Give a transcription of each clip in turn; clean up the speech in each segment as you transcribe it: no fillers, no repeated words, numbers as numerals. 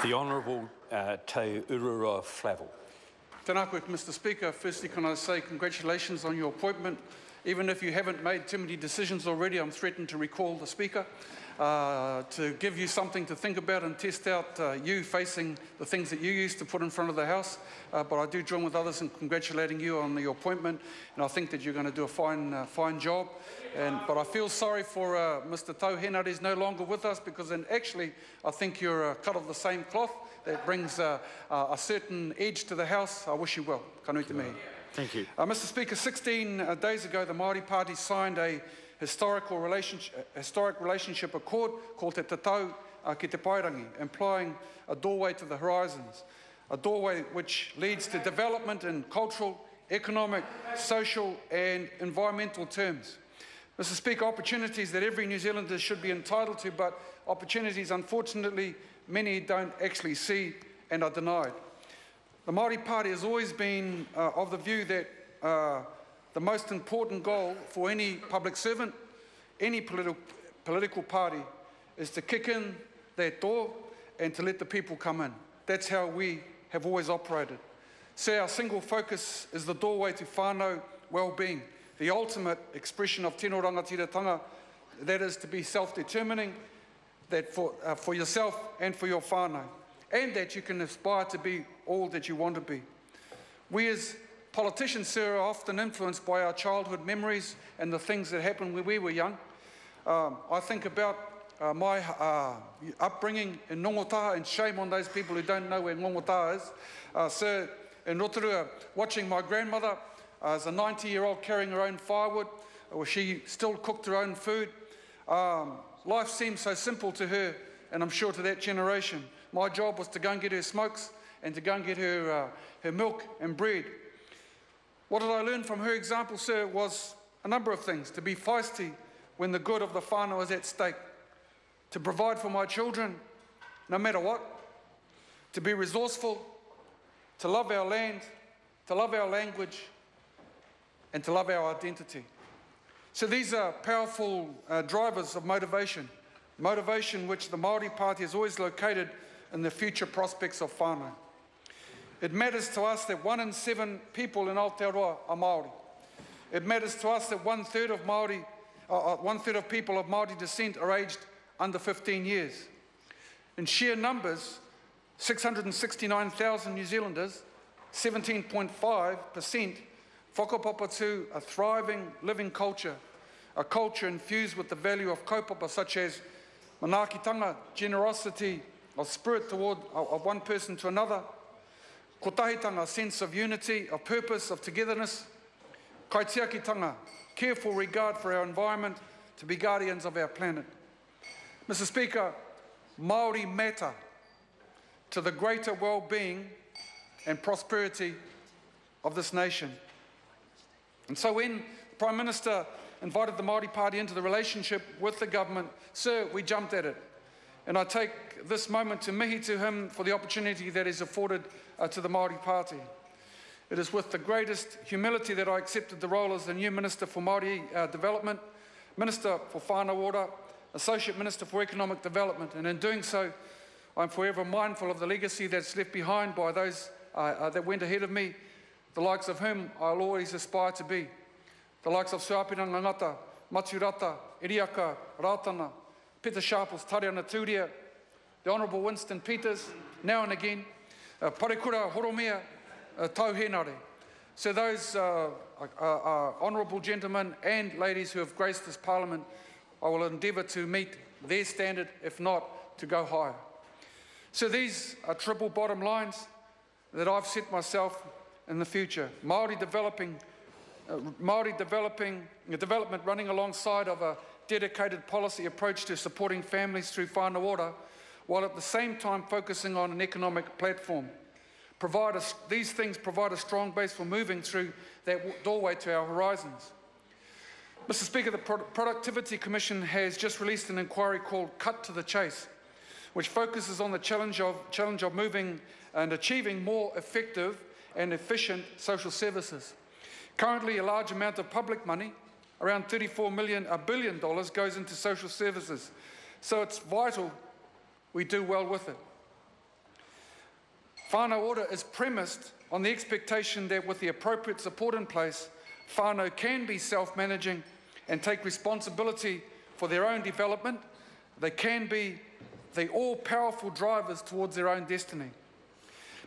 The Honourable Te Urura Flavel. Tēnā koe, Mr Speaker. Firstly, can I say congratulations on your appointment. Even if you haven't made too many decisions already, I'm threatened to recall the Speaker to give you something to think about and test out you facing the things that you used to put in front of the House. But I do join with others in congratulating you on your appointment, and I think that you're going to do a fine job. But I feel sorry for Mr Tauhenare is no longer with us, because actually I think you're cut of the same cloth. That brings a certain edge to the House. I wish you well. Ka nui te mihi. Thank you. Mr Speaker, 16 days ago, the Māori Party signed a historic relationship accord called Te Tatau ki te Pairangi, implying a doorway to the horizons, a doorway which leads to development in cultural, economic, social and environmental terms. Mr Speaker, opportunities that every New Zealander should be entitled to, but opportunities, unfortunately, many don't actually see and are denied. The Māori Party has always been of the view that the most important goal for any public servant, any political party, is to kick in that door and to let the people come in. That's how we have always operated. So our single focus is the doorway to whānau well-being, the ultimate expression of tino rangatiratanga, that is to be self-determining, that for yourself and for your whānau, and that you can aspire to be all that you want to be. We as politicians, sir, are often influenced by our childhood memories and the things that happened when we were young. I think about my upbringing in Ngongotaha, and shame on those people who don't know where Ngongotaha is. Sir, in Rotorua, watching my grandmother as a 90-year-old carrying her own firewood, where she still cooked her own food. Life seemed so simple to her, and I'm sure to that generation. My job was to go and get her smokes and to go and get her milk and bread. What did I learn from her example, sir, was a number of things. To be feisty when the good of the whānau is at stake. To provide for my children, no matter what. To be resourceful. To love our land. To love our language. And to love our identity. So these are powerful drivers of motivation. Motivation which the Māori Party has always located in the future prospects of whānau. It matters to us that 1 in 7 people in Aotearoa are Māori. It matters to us that one-third of people of Māori descent are aged under 15 years. In sheer numbers, 669,000 New Zealanders, 17.5%, whakapapa to a thriving, living culture, a culture infused with the value of kaupapa such as manaakitanga, generosity of spirit toward of one person to another, kotahitanga, a sense of unity, of purpose, of togetherness, kaitiakitanga, careful regard for our environment, to be guardians of our planet. Mr Speaker, Māori matter to the greater well-being and prosperity of this nation. And so when the Prime Minister invited the Māori Party into the relationship with the government, sir, we jumped at it. And I take this moment to mihi to him for the opportunity that is afforded to the Māori Party. It is with the greatest humility that I accepted the role as the new Minister for Māori Development, Minister for Whānau Ora, Associate Minister for Economic Development, and in doing so, I'm forever mindful of the legacy that's left behind by those that went ahead of me, the likes of whom I'll always aspire to be. The likes of Sir Apiranga Ngata, Maturata, Iriaka, Ratana, Peter Sharples, Tariana Tūria, the Honourable Winston Peters, now and again, Parekura Horomea, Tauhenare. So those honourable gentlemen and ladies who have graced this Parliament, I will endeavour to meet their standard, if not to go higher. So these are triple bottom lines that I've set myself in the future. Māori development running alongside of a dedicated policy approach to supporting families through whānau ora, while at the same time focusing on an economic platform. These things provide a strong base for moving through that doorway to our horizons. Mr Speaker, the Productivity Commission has just released an inquiry called Cut to the Chase, which focuses on the challenge of moving and achieving more effective and efficient social services. Currently, a large amount of public money, around $34 billion, goes into social services. So it's vital we do well with it. Whānau order is premised on the expectation that with the appropriate support in place, whānau can be self-managing and take responsibility for their own development. They can be the all-powerful drivers towards their own destiny.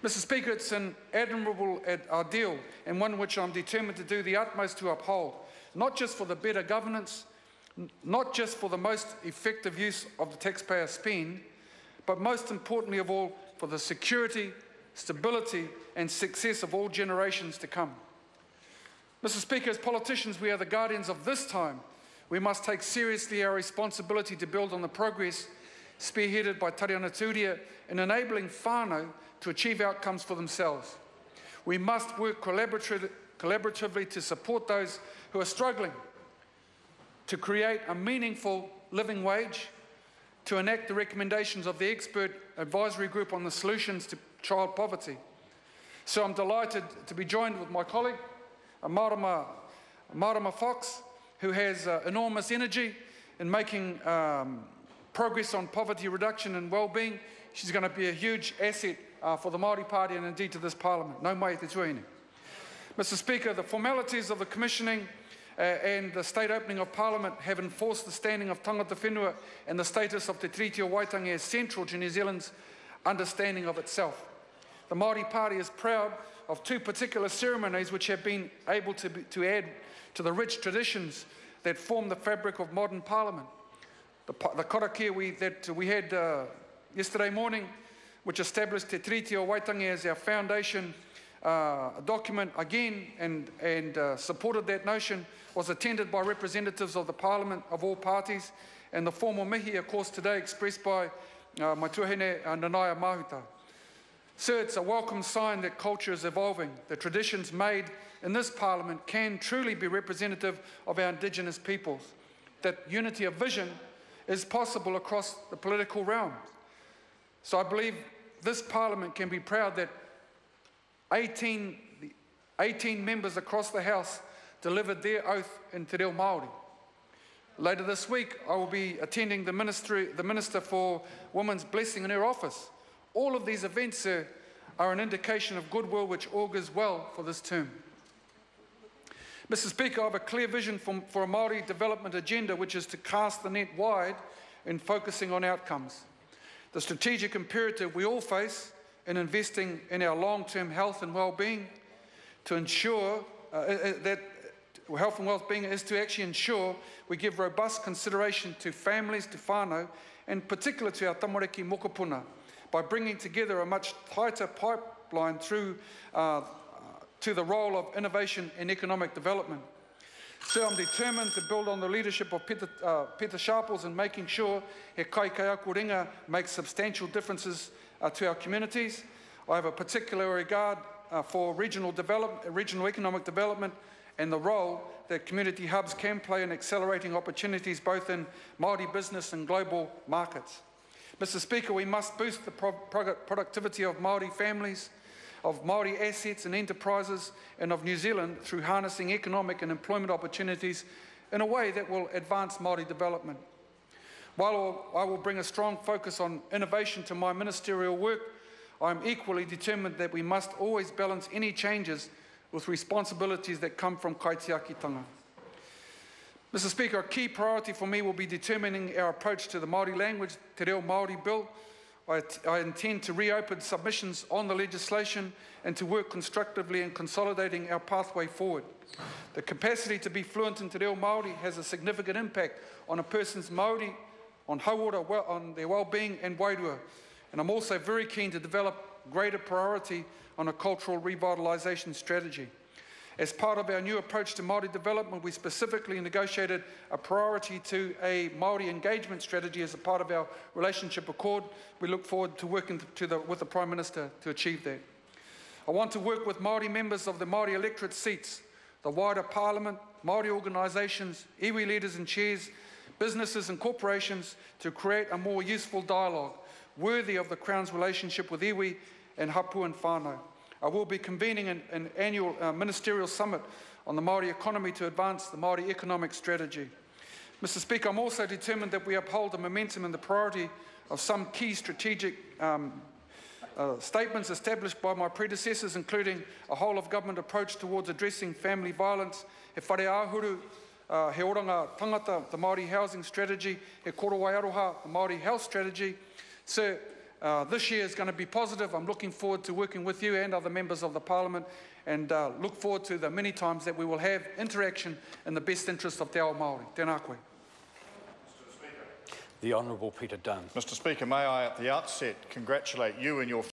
Mr. Speaker, it's an admirable ideal and one which I'm determined to do the utmost to uphold, not just for the better governance, not just for the most effective use of the taxpayer spend, but most importantly of all, for the security, stability and success of all generations to come. Mr. Speaker, as politicians, we are the guardians of this time. We must take seriously our responsibility to build on the progress spearheaded by Tariana Tūria in enabling whānau to achieve outcomes for themselves. We must work collaboratively to support those who are struggling, to create a meaningful living wage, to enact the recommendations of the expert advisory group on the solutions to child poverty. So I'm delighted to be joined with my colleague, Marama Fox, who has enormous energy in making progress on poverty reduction and well-being. She's going to be a huge asset for the Māori Party and indeed to this Parliament. Nau mai te tuaine. Mr. Speaker, the formalities of the commissioning and the state opening of Parliament have enforced the standing of tangata whenua and the status of Te Tiriti o Waitangi as central to New Zealand's understanding of itself. The Māori Party is proud of two particular ceremonies which have been able to add to the rich traditions that form the fabric of modern Parliament. The karakia that we had yesterday morning, which established Te Tiriti o Waitangi as our foundation document again and supported that notion, was attended by representatives of the Parliament of all parties, and the formal mihi, of course, today expressed by my tuahine Nanaia Mahuta. Sir, it's a welcome sign that culture is evolving. The traditions made in this Parliament can truly be representative of our Indigenous peoples, that unity of vision is possible across the political realm. So I believe this Parliament can be proud that 18 members across the House delivered their oath in Te Reo Māori. Later this week, I will be attending the Minister for Women's blessing in her office. All of these events, sir, are an indication of goodwill which augurs well for this term. Mr. Speaker, I have a clear vision for a Māori development agenda which is to cast the net wide in focusing on outcomes. The strategic imperative we all face in investing in our long-term health and well-being to ensure that health and well-being is to actually ensure we give robust consideration to families, to whānau, and particularly to our tamariki mokopuna, by bringing together a much tighter pipeline through to the role of innovation and economic development. So I'm determined to build on the leadership of Peter Sharples in making sure he kai ako ringa makes substantial differences to our communities. I have a particular regard for regional economic development and the role that community hubs can play in accelerating opportunities both in Māori business and global markets. Mr. Speaker, we must boost the productivity of Māori families, of Māori assets and enterprises, and of New Zealand through harnessing economic and employment opportunities in a way that will advance Māori development. While I will bring a strong focus on innovation to my ministerial work, I am equally determined that we must always balance any changes with responsibilities that come from kaitiakitanga. Mr. Speaker, a key priority for me will be determining our approach to the Māori language, Te Reo Māori Bill. I intend to reopen submissions on the legislation and to work constructively in consolidating our pathway forward. The capacity to be fluent in Te Reo Māori has a significant impact on a person's Māori, on hauora, on their well-being and wairua. And I'm also very keen to develop greater priority on a cultural revitalisation strategy. As part of our new approach to Māori development, we specifically negotiated a priority to a Māori engagement strategy as a part of our relationship accord. We look forward to working with the Prime Minister to achieve that. I want to work with Māori members of the Māori electorate seats, the wider Parliament, Māori organisations, iwi leaders and chairs, businesses and corporations to create a more useful dialogue worthy of the Crown's relationship with iwi and hapu and whānau. I will be convening an annual ministerial summit on the Māori economy to advance the Māori economic strategy. Mr. Speaker, I'm also determined that we uphold the momentum and the priority of some key strategic statements established by my predecessors, including a whole-of-government approach towards addressing family violence, he whare ahuru, he oranga tangata, the Māori housing strategy, he korowai aroha, the Māori health strategy. Sir, this year is going to be positive. I'm looking forward to working with you and other members of the Parliament, and look forward to the many times that we will have interaction in the best interest of te ao Māori. Tēnā koe. The Honourable Peter Dunn. Mr Speaker, may I at the outset congratulate you and your